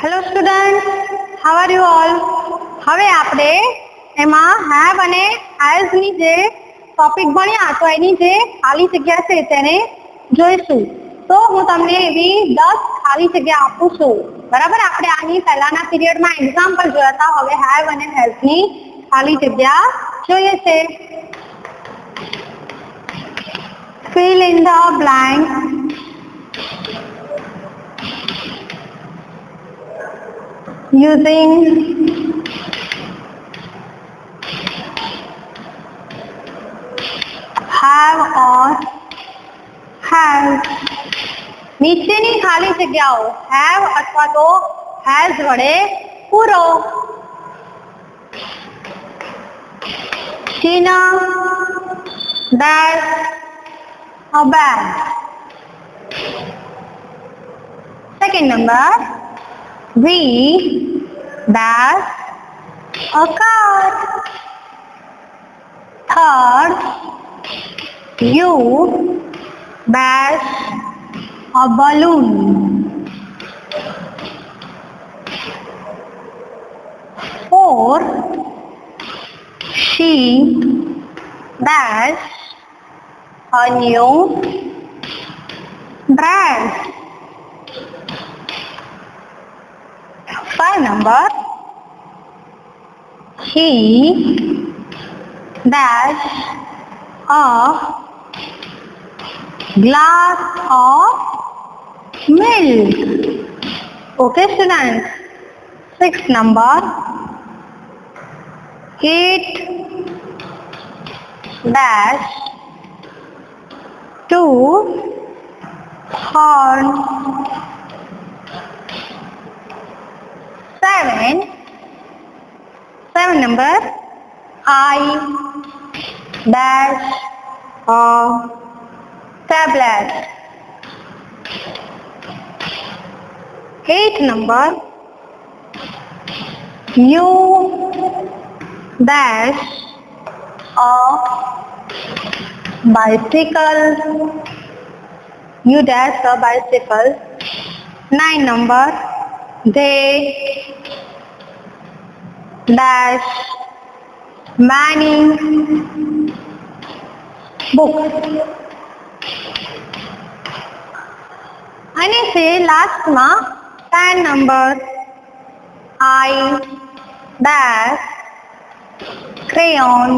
Hello student, how are you all? હવે આપણે એમાં હેવ અને હેઝ ની જે ટોપિક ભણ્યા તો એની જે ખાલી જગ્યા છે તેને જોઈશું. તો હું તમને એવી 10 ખાલી જગ્યા આપું છું. બરાબર, આપણે આની પહેલાના પીરિયડમાં એક્ઝામ્પલ જોયા હતા. હવે હેવ અને હેઝ ની ખાલી જગ્યા જોઈએ છે. Fill in the blank using have or has. નીચેની ખાલી જગ્યાઓ have અથવા તો has વડે પૂરો. Tina dash a bag. Second number, we dash a car. Third, you dash a balloon. Fourth, she dash a new dress. 5 number, he dash a glass of milk. Okay students. 6 number, it dash to horn. 7 number, I dash a tablet. 8 number, you dash a bicycle. You dash a bicycle. 9 number, they dash many books. અને છે લાસ્ટમાં 10 number, I dash crayon.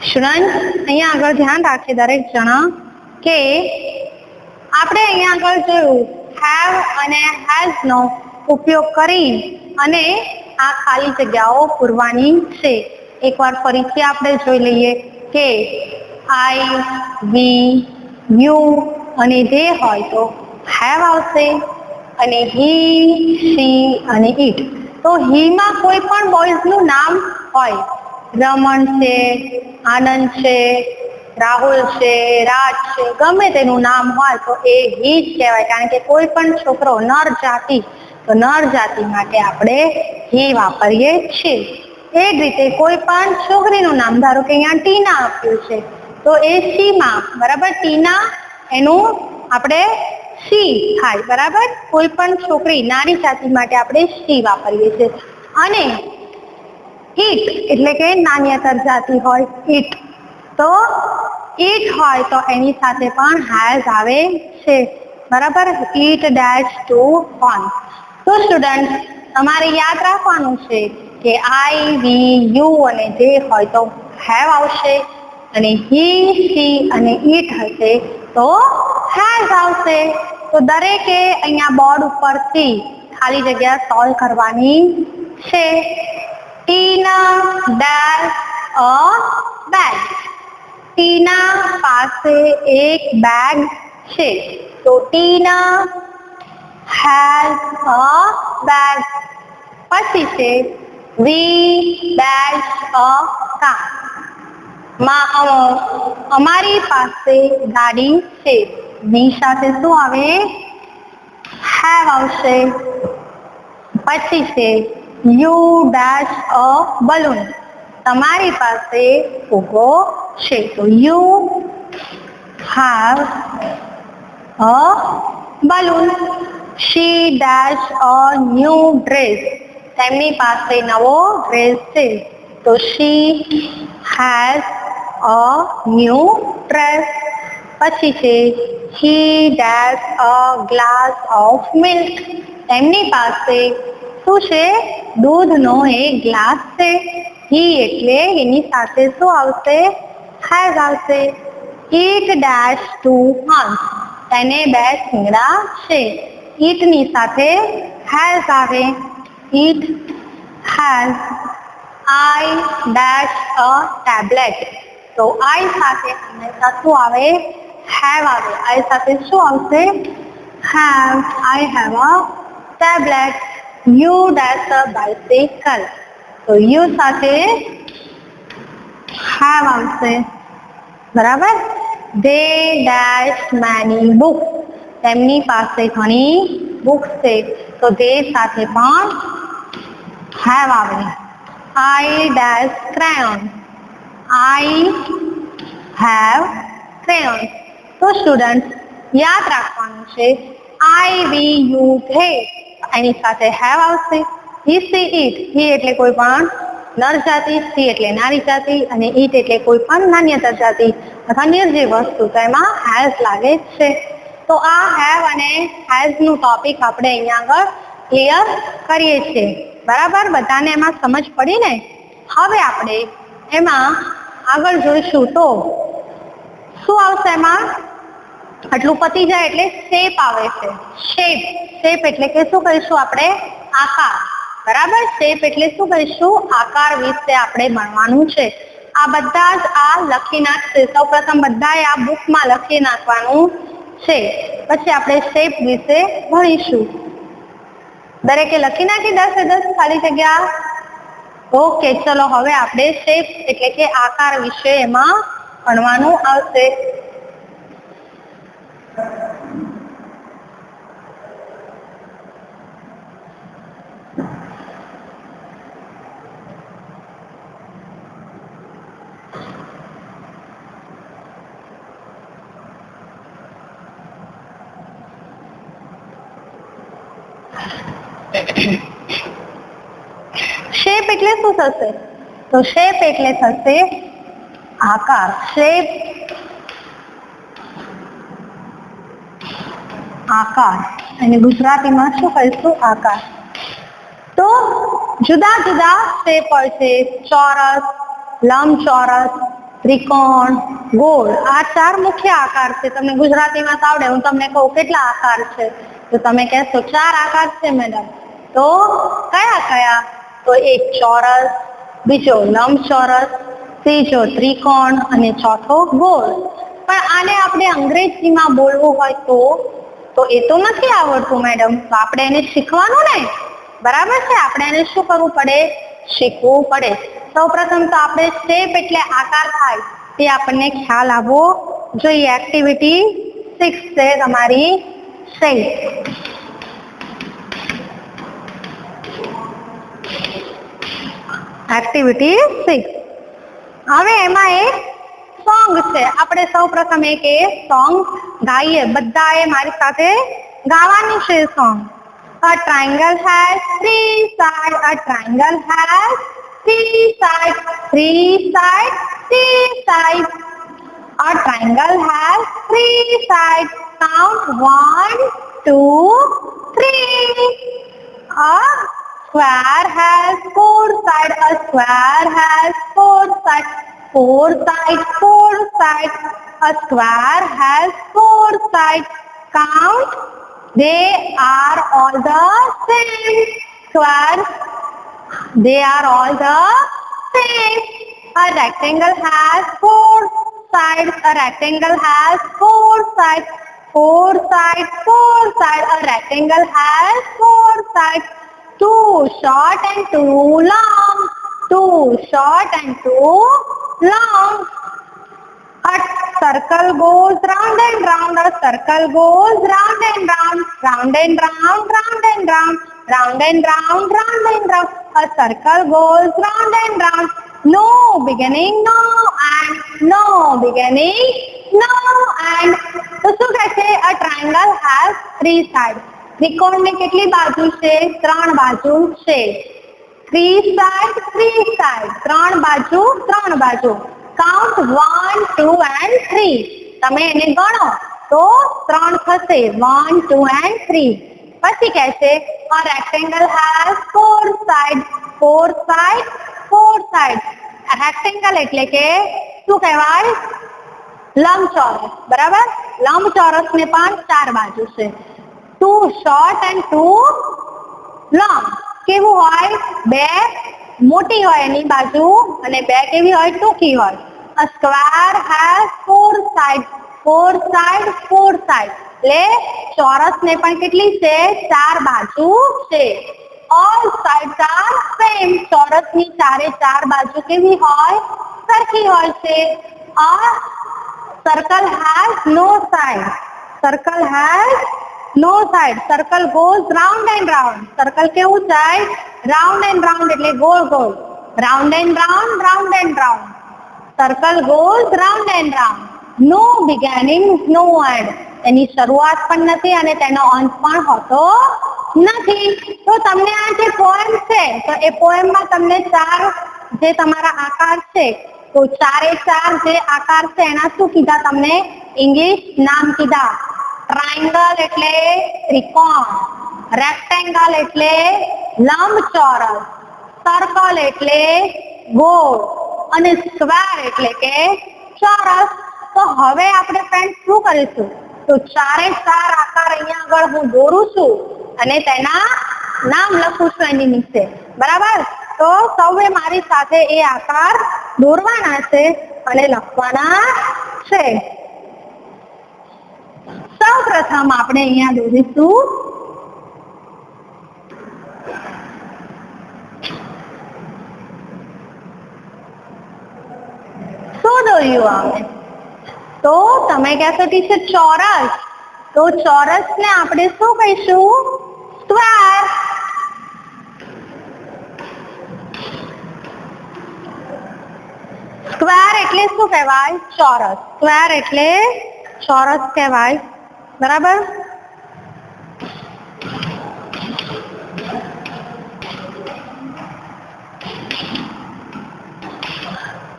Student, અહીંયા આગળ ધ્યાન રાખીએ દરેક જણા કે આપણે અહીંયા આગળ જોયું હેવ અને હેઝ નો ઉપયોગ કરી અને આ ખાલી જગ્યાઓ પૂરવાની છે. એકવાર ફરીથી આપણે જોઈ લઈએ કે આઈ, વી, યુ અને જે હોય તો હેવ આવશે અને હી, શી અને ઇટ. તો હી માં કોઈ પણ બોયઝ નું નામ હોય, રમણ છે, આનંદ છે, રાહુલ છે, રાજ છે, ગમે તેનું નામ હોય તો એ હી જ કહેવાય. કારણ કે કોઈ પણ છોકરો નર જાતિ, તો નર જાતિ માટે આપણે હી વાપરીએ છીએ. એ જ રીતે કોઈ પણ છોકરીનું નામ, ધારો કે અહીંયા ટીના આપ્યું છે તો એ સી માં, બરાબર, ટીના એનું આપણે સી થાય. બરાબર, કોઈ પણ છોકરી નારી જાતિ માટે આપણે સી વાપરીએ છીએ. અને ઈટ એટલે કે નાન્યતર જાતિ હોય ઈટ, તો ઈટ હોય તો એની સાથે પણ હેઝ આવે છે. બરાબર, ઈટ ડેશ ટુ ઓન. તો સ્ટુડન્ટ, તમારે યાદ રાખવાનું છે કે આઈ, વી, યુ અને જે હોય તો હેવ આવશે અને હી, શી અને ઈટ હશે તો હેઝ આવશે. તો દરેકે અહીંયા બોર્ડ ઉપરથી ખાલી જગ્યા સોલ્વ કરવાની છે. ટીના ડેશ અ બેગ. ટીના પાસે એક બેગ છે તો ટીના હેઝ અ બેગ. પછી છે વી ડેશ અ કાર. અમારી પાસે ગાડી છે. વી સાથે શું આવે? હેવ આવશે. પછી છે યુ ડેશ અ બલૂન. તમારી પાસે ફુગ્ગો છે તો you have a balloon. she dash a new dress. તેમની પાસે નવો ડ્રેસ છે. તો she has a new dress. પછી છે he dash a glass of milk. તેમની પાસે શું છે? દૂધનો એક ગ્લાસ છે. he એટલે એની સાથે શું આવશે? has આવશે. eat dash two hunts. તેને બે શિંગડા છે. eat ની સાથે has આવે. eat has. I dash a tablet. તો I સાથે હંમેશા શું આવે? have આવે. I સાથે શું આવશે? have. I have a tablet. You dash a bicycle. તો you સાથે have આવશે. બરાબર. they dash many books. તેમની પાસે ઘણી બુક્સ છે. તો they સાથે પણ have આવે. I dash crayons. I have crayons. તો સ્ટુડન્ટ યાદ રાખવાનું છે I we you they એની સાથે have આવશે. he she it. he એટલે કોઈ પણ નર જાતિ, she એટલે નારી જાતિ અને it એટલે કોઈ પણ નાન્યતર જાતિ અથવા નિર્જીવ વસ્તુ. તો એમાં has લાગે છે. તો આ have અને has નું ટોપિક આપણે અહીંયા આગળ ક્લિયર કરીએ છીએ. બરાબર. બધાને એમાં સમજ પડી ને? હવે આપણે એમાં આગળ જોઈશું તો શું આવશે એમાં? આટલું પતી જાય એટલે શેપ આવે છે. શેપ. શેપ એટલે કે શું કહીશું આપણે? આકાર. બરાબર. શેપ એટલે શું કહીશું? આકાર વિશે આપણે ભણવાનું છે. આ બધા જ આ લખી નાખશે. સૌપ્રથમ બધાએ આ બુકમાં લખી નાખવાનું છે. પછી આપણે શેપ વિશે ભણીશું. દરેકે લખી નાખી 10 ખાલી જગ્યા? ઓકે. ચલો હવે આપણે શેપ એટલે કે આકાર વિશે એમાં ભણવાનું આવશે. શેપ એટલે શું થશે? તો શેપ એટલે થશે આકાર. શેપ આકાર અને ગુજરાતીમાં શું કહીશું? આકાર. તો જુદા જુદા શેપ હોય છે. ચોરસ, લંબચોરસ, ત્રિકોણ, ગોળ. આ 4 મુખ્ય આકાર છે. તમને ગુજરાતીમાં આવડે. હું તમને કહું કેટલા આકાર છે? તો તમે કહેશો 4 આકાર છે મેડમ. તો કયા કયા? તો એક ચોરસ, બીજો લંબચોરસ, ત્રીજો ત્રિકોણ અને ચોથો ગોળ. પણ આને આપણે અંગ્રેજીમાં બોલવું હોય તો એ તો નથી આવડતું મેડમ. તો આપણે એને શીખવાનું ને? બરાબર છે. આપણે એને શું કરવું પડે? શીખવું પડે. સૌપ્રથમ તો આપણે શેપ એટલે આકાર થાય તે આપણને ખ્યાલ આવવો જોઈએ. એક્ટિવિટી 6 છે તમારી શેપ. એક્ટિવિટી 6. હવે એમાં એક સોંગ છે. આપણે સૌપ્રથમ એક સોંગ ગાઈએ. બધાએ મારી સાથે ગાવાનું છે song. A triangle has 3 sides. A triangle has 3 sides. 3 sides. 3 sides. A triangle has 3 sides. Count 1, 2, 3. A square has 4 sides. A square has 4 sides. 4 sides. 4 sides. A square has 4 sides. Count. They are all the same. Squares. They are all the same. A rectangle has 4 sides. A rectangle has 4 sides. 4 sides. 4 sides. A rectangle has 4 sides. 2 short and 2 long. 2 short and 2 long. A circle goes round and round. A circle goes round and round. Round and round. Round and round. Round and round. Round and round. A circle goes round and round. No beginning, no end. No beginning, no end. તો શું કહે છે? A triangle has 3 sides. ત્રિકોણને કેટલી બાજુ છે? 3 બાજુ છે. 3 side 3 side, 3 બાજુ 3 બાજુ. Count 1 2 and 3. તમે એને ગણો તો 3 થશે. 1 2 and 3. પછી કહે છે a rectangle has 4 sides. 4 sides 4 sides. Rectangle એટલે કે શું કહેવાય? લંબચોરસ. બરાબર? લંબચોરસ ને પણ 4 બાજુ છે. 2 short and 2 long. કેવું હોય? 2 મોટી હોય એની બાજુ અને 2 કેવી હોય? ટૂંકી હોય. a square has 4 sides. 4 sides 4 sides. એટલે ચોરસ ને પણ કેટલી છે? 4 બાજુ છે. all sides are same. ચોરસ ની 4 બાજુ કેવી હોય? સરખી હોય છે. a circle has no side. circle has no side. circle goes round and round. circle કેવું થાય? round and round એટલે ગોળ ગોળ. round and round, round and round. circle goes round and round. no beginning, no end. એની શરૂઆત પણ નથી અને તેનો અંત પણ હોતો નથી. તો તમને આ જે પોએમ છે તો એ પોએમમાં તમને 4 જે તમારા આકાર છે તો 4 જે આકાર છે એના શું કીધા? તમને ઇંગ્લિશ નામ કીધા. ટ્રાયંગલ એટલે ત્રિકોણ, રેક્ટેંગલ એટલે લંબચોરસ, સર્કલ એટલે ગોળ અને સ્ક્વેર એટલે કે ચોરસ. તો હવે આપણે ફ્રેન્ડ શું કરીશું? તો 4 આકાર અહીંયા આગળ હું દોરું છું અને તેના નામ લખું છું એની નીચે. બરાબર? તો સૌએ મારી સાથે એ આકાર દોરવાના છે અને લખવાના છે. સૌ પ્રથમ આપણે અહીંયા દોરીશું શું દોર્યું આવે? તો તમે કહેશો ટીચર ચોરસ. તો ચોરસ ને આપણે શું કહીશું? સ્ક્વેર. સ્ક્વેર એટલે શું કહેવાય? ચોરસ. સ્ક્વેર એટલે ચોરસ કહેવાય. બરાબર?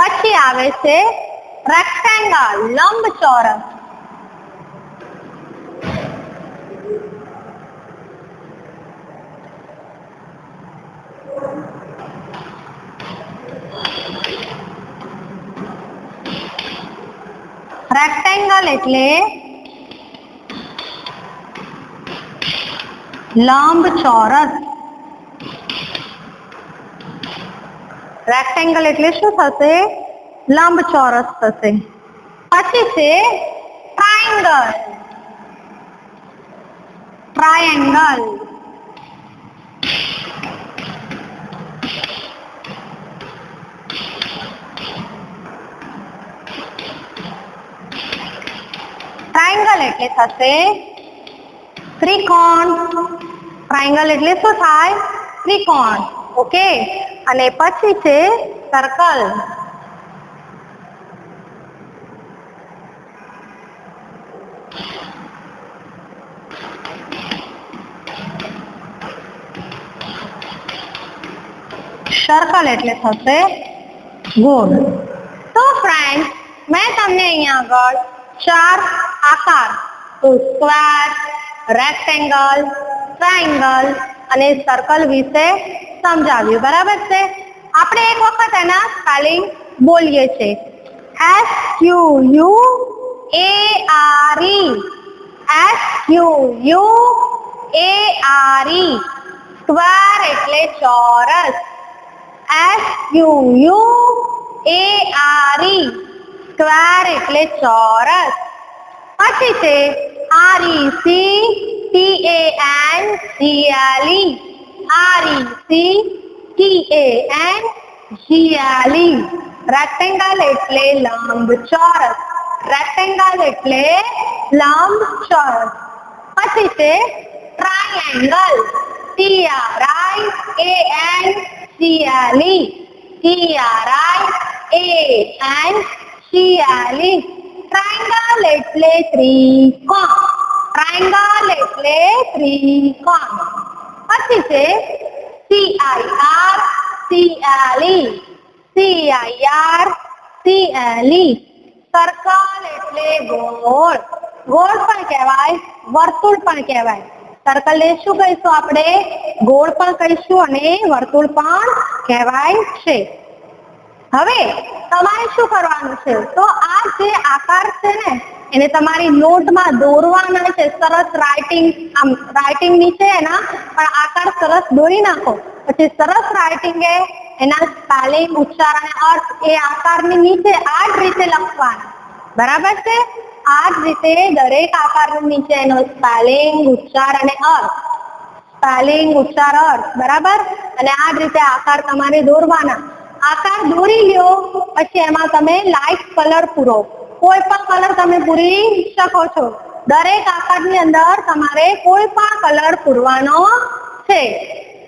પછી આવે છે રેક્ટેંગલ, લંબચોરસ. રેક્ટેંગલ એટલે લંબચોરસ. રેક્ટેંગલ એટલે શું થશે? લંબચોરસ થશે. પછી છે ટ્રાયંગલ. ટ્રાયંગલ ટ્રાયંગલ એટલે થશે ત્રિકોણ. ટ્રાયંગલ એટલે શું થાય? ત્રિકોણ. ઓકે. અને પછી છે સર્કલ. સર્કલ એટલે થશે ગોળ. તો ફ્રેન્ડ મેં તમને અહીંયા આગળ 4 આકાર તો સ્ક્વેર, રેક્ટેંગલ, ટ્રાયંગલ અને સર્કલ વિશે સમજાવ્યું. બરાબર છે? આપણે એક વખત એના સ્પેલિંગ બોલીએ છીએ. SQUARE. SQUARE. સ્ક્વેર એટલે ચોરસ. SQUARE. સ્ક્વેર એટલે ચોરસ. પછી છે RECTANGLE. રેક્ટેંગલ એટલે લંબચોરસ. રેક્ટેંગલ એટલે લંબચોરસ. પછી છે ટ્રાયંગલ. TRIANGLE. ટ્રાયંગલ એટલે ત્રિકોણ. ટ્રાયેંગલ એટલે ત્રિકોણ. પછી છે CIRCLE. સર્કલ એટલે ગોળ. ગોળ પણ કહેવાય, વર્તુળ પણ કહેવાય. સર્કલ ને શું કહીશું આપણે? ગોળ પણ કહીશું અને વર્તુળ પણ કહેવાય છે. હવે તમારે શું કરવાનું છે? તો આ જે આકાર છે ને એને તમારી નોટમાં દોરવાના છે. સરસ રાઇટિંગ નીચે એના પણ આકાર સરસ દોરી નાખો. પછી સરસ રાઇટિંગ એના સ્પેલિંગ, ઉચ્ચાર અને અર્થ એ આકારની નીચે આ જ રીતે લખવાના. બરાબર છે? આ જ રીતે દરેક આકારની નીચે એનો સ્પેલિંગ, ઉચ્ચાર અને અર્થ. સ્પેલિંગ, ઉચ્ચાર, અર્થ. બરાબર? અને આ જ રીતે આકાર તમારે દોરવાના. આકાર દોરી લ્યો પછી એમાં તમે લાઇટ કલર પૂરો. કોઈ પણ કલર તમે પૂરી શકો છો. દરેક આકારની અંદર તમારે કોઈ પણ કલર પૂરવાનો છે.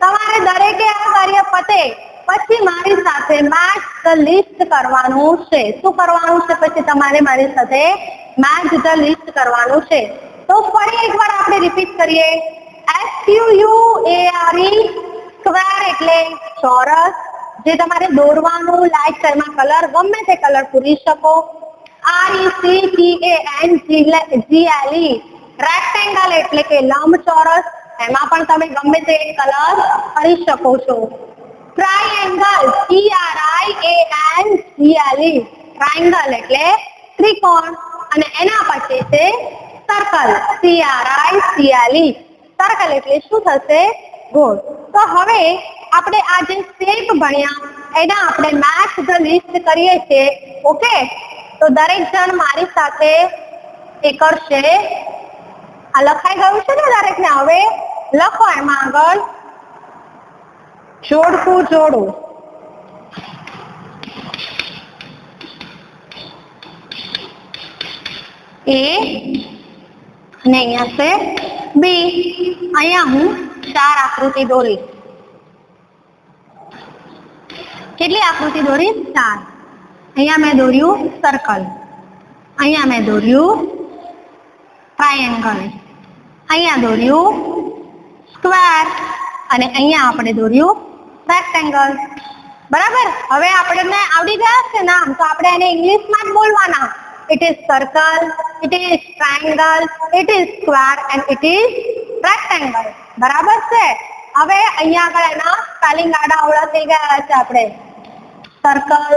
તમારે દરેકે આ કાર્ય પતે પછી મારી સાથે મેચ ધ લિસ્ટ કરવાનું છે. શું કરવાનું છે? પછી તમારે મારી સાથે મેચ ધ લિસ્ટ કરવાનું છે. તો ફરી એકવાર આપણે રિપીટ કરીએ. SQUARE સ્ક્વેર એટલે ચોરસ. જે તમારે દોરવાનું, લાઈટ એમાં કલર ગમે તે કલર પૂરી શકો. RECTANGLE રેક્ટેંગલ એટલે કે લંબચોરસ. એમાં પણ તમે ગમે તે કલર કરી શકો છો. ટ્રાયેંગલ TRIANGLE ટ્રાયેંગલ એટલે ત્રિકોણ. અને એના પછી છે સર્કલ CRICLE. સર્કલ એટલે શું થશે? ગોળ. તો હવે આપણે આ જે શેપ ભણ્યા એના આપણે મેચ ધ લિસ્ટ કરીએ છીએ. ઓકે, તો દરેક જણ મારી સાથે એ કરશે. આ લખાઈ ગયું છે ને દરેકને? હવે લખો એમાં આગળ જોડકું જોડો. A અને અહીંયા છે B. અહીંયા હું 4 આકૃતિ દોરીશ. કેટલી આકૃતિ દોરીશ? 4. અહીંયા મેં દોર્યું સર્કલ, અહીંયા મેં દોર્યું ટ્રાયેંગલ, અહીંયા દોર્યું સ્ક્વેર અને અહીંયા આપણે દોર્યું રેક્ટેંગલ. બરાબર? હવે આપણને આવડી ગયા છે નામ, તો આપણે એને ઇંગ્લિશમાં જ બોલવાના. It is circle, it is triangle, it is square and it is rectangle. બરાબર છે? હવે અહીંયા આગળ એના સ્પેલિંગ આડા અવળા થઈ ગયા છે. આપણે સર્કલ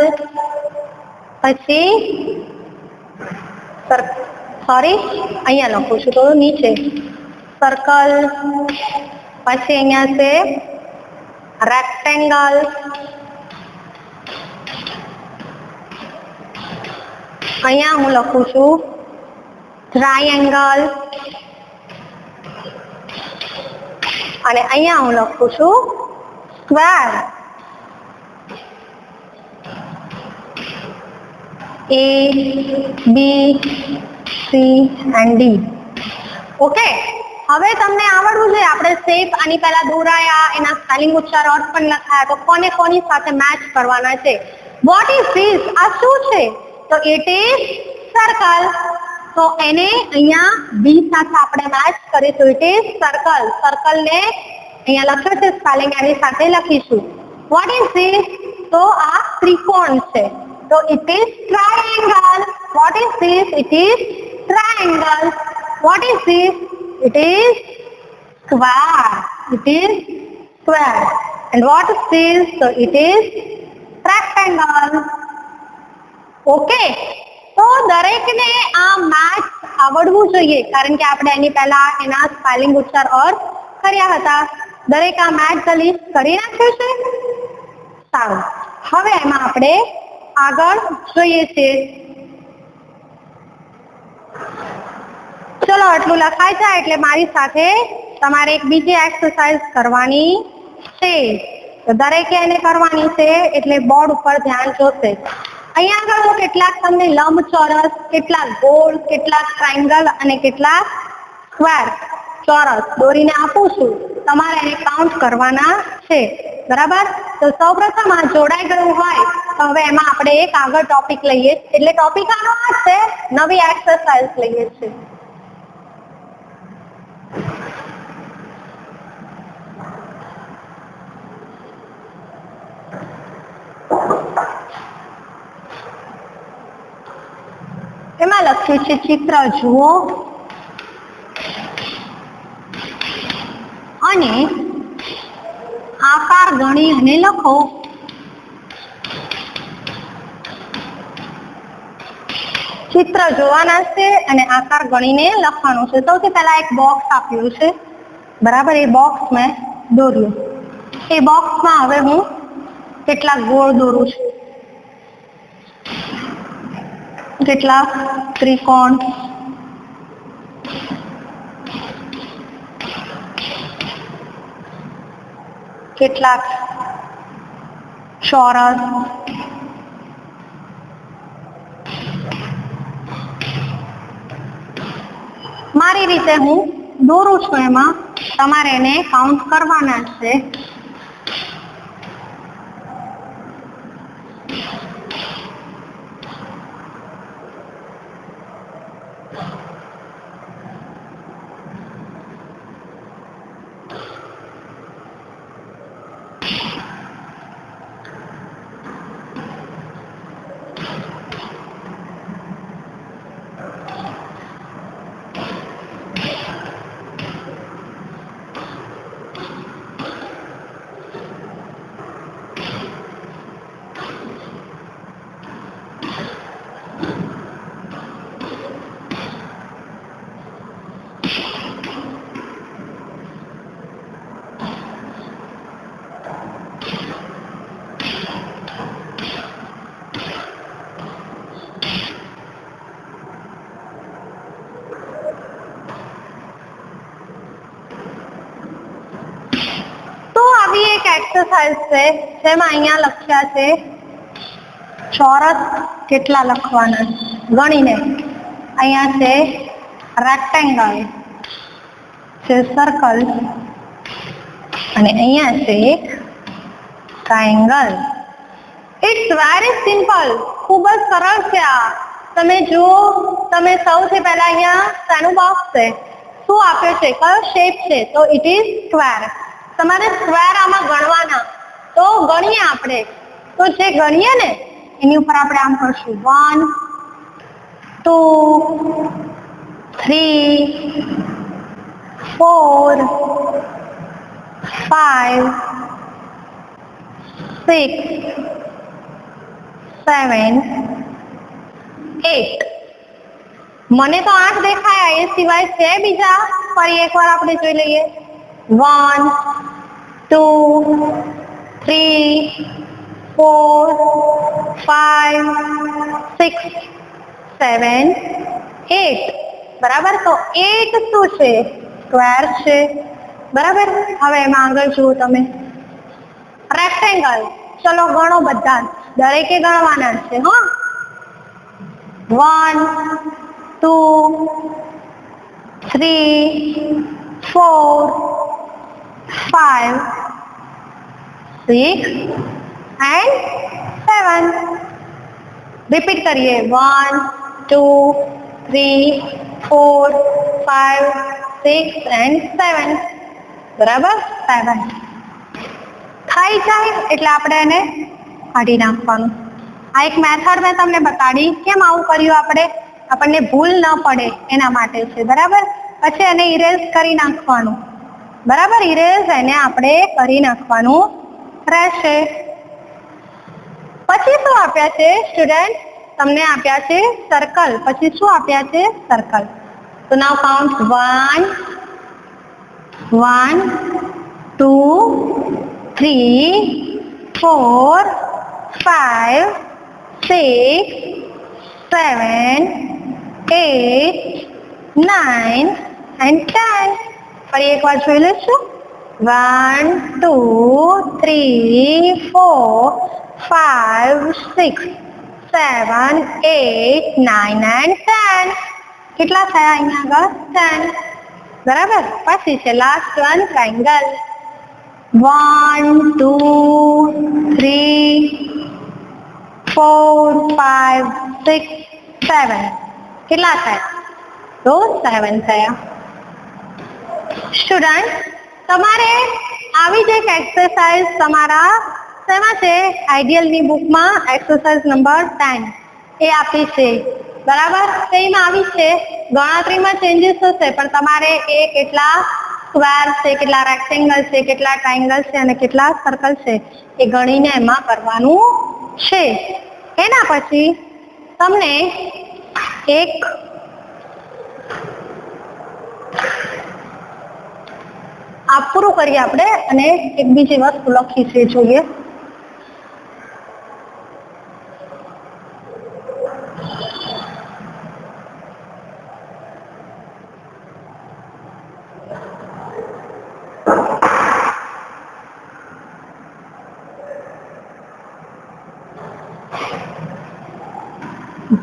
પછી અહીંયા લખું છું તો નીચે સર્કલ, પછી અહીંયા છે રેક્ટેંગલ, અહીંયા હું લખું છું ટ્રાયેંગલ અને અહીંયા હું લખું છું square. A, B, C and D. Okay, હવે તમને આવડવું જોઈએ. આપણે શેપ આની પહેલા દોરાયા, એના સ્પેલિંગ, ઉચ્ચાર, અર્થ પણ લખાયા. તો કોને કોની સાથે મેચ કરવાના છે? What is this? આ શું છે? તો ઇટ ઇઝ સર્કલ. તો એને અહીંયા B સાથે આપણે મેચ કરીશું. It is circle. સર્કલ ને અહીંયા લખ્યું છે સ્પેલિંગ, એની સાથે લખીશું. What is this? તો આ ત્રિકોણ છે. તો it is triangle. What is this? It is triangle. What is this? It is square. It is square. And what is this? So it is rectangle. Okay. તો દરેકને આ મેચ આવડવું જોઈએ, કારણ કે આપણે એની પહેલા એના સ્પેલિંગ, ઉચ્ચાર, અર્થ કર્યા હતા. દરેક આ મેચ ધ લિસ્ટ કરી નાખ્યું છે? સારું. હવે એમાં આપણે આગળ જોઈએ છે. ચલો, આટલું લખાય જાય એટલે મારી સાથે તમારે એક બીજી એક્સરસાઇઝ કરવાની છે. તો દરેકે એને કરવાની છે એટલે બોર્ડ ઉપર ધ્યાન જોશે. અહીંયા આગળ હું કેટલાક તમને લંબચોરસ, કેટલાક ગોળ, કેટલાક ટ્રાયેંગલ અને કેટલાક સ્ક્વેર ચોરસ દોરીને આપું છું. તમારે એને કાઉન્ટ કરવાના છે. બરાબર? તો સૌપ્રથમ આ જોડાઈ ગયું હોય તો હવે એમાં આપણે એક આગળ ટોપિક લઈએ. એટલે ટોપિક આનો આ છે, નવી એક્સરસાઇઝ લઈએ છીએ. એમાં લખ્યું છે ચિત્ર જુઓ અને આકાર ગણી અને લખો. ચિત્ર જોવાના છે અને આકાર ગણીને લખવાનું છે. સૌથી પહેલા એક બોક્સ આપ્યું છે, બરાબર? એ બોક્સ મેં દોર્યું. એ બોક્સમાં હવે હું કેટલાક ગોળ દોરું છું, કેટલાક ત્રિકોણ, કેટલાક ચોરસ, મારી રીતે હું દોરું છું. એમાં તમારે એને કાઉન્ટ કરવાના છે. એક્સરસાઇઝ છે જેમાં અહીંયા લખ્યા છે ચોરસ કેટલા લખવાના ગણીને. અહીંયા છે રેક્ટેંગલ, છે સર્કલ અને અહીંયા છે ટ્રાયેંગલ. ઇટ્સ વેરી સિમ્પલ, ખૂબ જ સરળ છે આ. તમે જુઓ, તમે સૌથી પહેલા અહીંયા શાનું બોક્સ છે, શું આપ્યું છે, કયો શેપ છે, તો ઇટ ઇઝ સ્ક્વેર. તમારે સ્ક્વેર આમાં ગણવાના. તો ગણીએ આપણે. તો જે ગણીએ ને એની ઉપર આપણે આમ કરશું 1 2 3 4 5 6 7 8. મને તો 8 દેખાયા, એ સિવાય છે બીજા? ફરી એકવાર આપણે જોઈ લઈએ. 1 2 3 4 5 6 7 8. બરાબર? તો 8 શું છે? સ્ક્વેર છે. બરાબર? હવે એમાં આગળ જુઓ તમે, રેક્ટેંગલ. ચલો ગણો બધા, દરેકે ગણવાના છે. 1 2 3 4 5 6 and 7. રિપીટ કરીએ. 1 2 3 4 5 6 and 7. બરાબર? 7 થઈ જાય એટલે આપણે એને કાઢી નાખવાનું. આ એક મેથડ મેં તમને બતાડી. કેમ આવું કર્યું આપણે? આપણને ભૂલ ન પડે એના માટે છે. બરાબર? પછી એને ઇરેઝ કરી નાખવાનું. બરાબર? ઇરેઝ એને આપણે કરી નાખવાનું રહેશે. પછી શું આપ્યા છે સ્ટુડન્ટ? તમને આપ્યા છે સર્કલ. પછી શું આપ્યા છે? સર્કલ. તો નાઉ કાઉન્ટ 1 1 2 3 4 5 6 7 8 9 and 10. ફરી એકવાર જોઈ લઈશું. 1 2 3 4 5 6 7 8 9 and 10. કેટલા થયા અહીંયા આગળ? 10. બરાબર? પછી છે લાસ્ટ વન, ટ્રાયેંગલ. 1 2 3 4 5 6 7. કેટલા થયા? તો 7 થયા. સ્ટુડન્ટ, તમારે આવી જ એક એક્સરસાઇઝ તમારા શેમાં છે? આઈડિયલની બુકમાં એક્સરસાઇઝ નંબર 10 એ આપી છે. બરાબર. સેમ આવી છે, ગણતરીમાં ચેન્જીસ થશે પણ તમારે એ કેટલા સ્ક્વેર છે, કેટલા રેક્ટેંગલ છે, કેટલા ટ્રાયેંગલ છે અને કેટલા સર્કલ છે એ ગણીને એમાં કરવાનું છે. એના પછી તમને એક આ પૂરું કરીએ આપણે અને એક બીજી વસ્તુ લખી છે જોઈએ.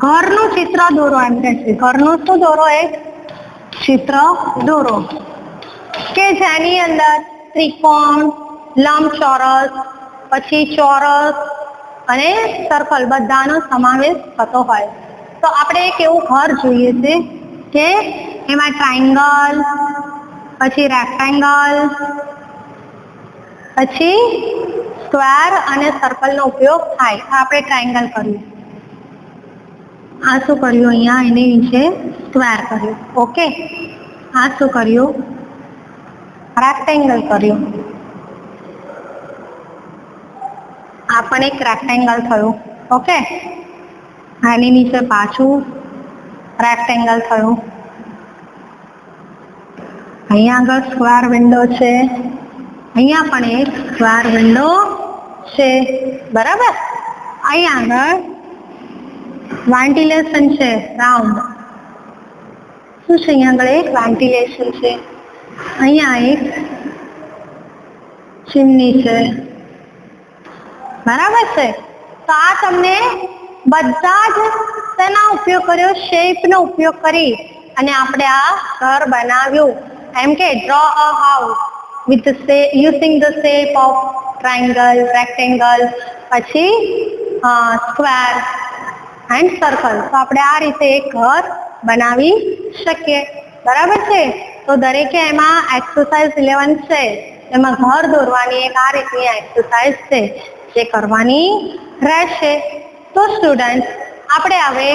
ઘરનું ચિત્ર દોરો એમ કે છે. ઘરનું શું દોરો? એક ચિત્ર દોરો કે જેની અંદર ત્રિકોણ, લંબચોરસ, પછી ચોરસ અને સર્કલ બધાનો સમાવેશ થતો હોય. તો આપણે એક એવું ઘર જોઈએ છે કે એમાં ટ્રાયેંગલ, પછી રેક્ટેંગલ, પછી સ્ક્વેર અને સર્કલનો ઉપયોગ થાય. આપણે ટ્રાયેંગલ કર્યું, આ શું કર્યું અહીંયા એની નીચે સ્ક્વેર કર્યું. ઓકે, આ શું કર્યું? રેક્ટેંગલ કર્યું. આ પણ એક રેક્ટેંગલ થયું. ઓકે, આની નીચે પાછું રેક્ટેંગલ થયું. અહીંયા આગળ સ્ક્વેર વિન્ડો છે, અહીંયા પણ એક સ્ક્વેર વિન્ડો છે. બરાબર. અહીંયા આગળ વેન્ટિલેશન છે, રાઉન્ડ. શું છે અહીંયા આગળ? એક વેન્ટિલેશન છે. અહીંયા એક ચીમની છે. બરાબર છે. તો આ તમને બધા જ તેના ઉપયોગ કર્યો, શેપનો ઉપયોગ કરી અને આપણે આ ઘર બનાવ્યું. એમ કે draw a house with using the shape of triangle, rectangle, પછી સ્ક્વેર એન્ડ સર્કલ. તો આપણે આ રીતે એક ઘર બનાવી શકીએ. બરાબર છે. તો દરેકે એમાં એક્સરસાઇઝ 11 છે, એમાં ઘર દોરવાની એક આ રીતની એક્સરસાઇઝ છે જે કરવાની રહેશે. તો સ્ટુડન્ટ, આપણે હવે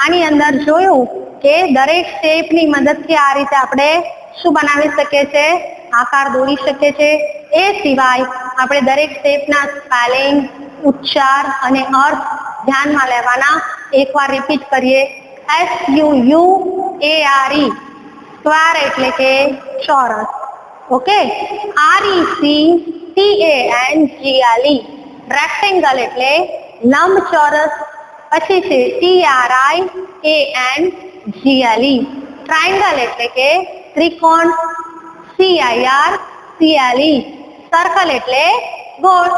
આની અંદર જોયું કે દરેક શેપની મદદથી આ રીતે આપણે શું બનાવી શકીએ છીએ? આકાર દોરી શકીએ છીએ. એ સિવાય આપણે દરેક શેપના સ્પેલિંગ, ઉચ્ચાર અને અર્થ ધ્યાનમાં લેવાના. એકવાર રિપીટ કરીએ. SUUARE સ્ક્વેર એટલે કે ચોરસ. ઓકે. RECTANGLE રેક્ટેંગલ એટલે લંબચોરસ. પછી છે TRIANGLE ટ્રાયેંગલ એટલે કે ત્રિકોણ. CIRCLE સર્કલ એટલે ગોળ.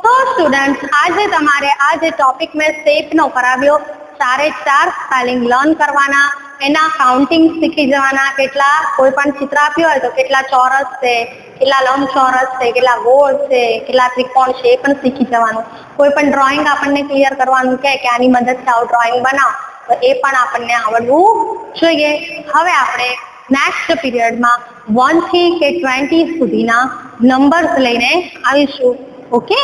તો સ્ટુડન્ટ, આજે તમારે આ જે ટોપિક મેં શેપનો કરાવ્યો, 4 સ્પેલિંગ લર્ન કરવાના, એના કાઉન્ટિંગ શીખી જવાના. કેટલા કોઈ પણ ચિત્ર આપ્યું હોય તો કેટલા ચોરસ છે, કેટલા લંબચોરસ છે, કેટલા ગોળ છે, કેટલા ત્રિકોણ છે, એ પણ શીખી જવાનું. કોઈ પણ ડ્રોઈંગ આપણને ક્લિયર કરવાનું કે આની મદદથી આવું ડ્રોઈંગ બનાવો તો એ પણ આપણને આવડવું જોઈએ. હવે આપણે નેક્સ્ટ પીરિયડમાં 1 થી 20 સુધીના નંબર્સ લઈને આવીશું. ઓકે.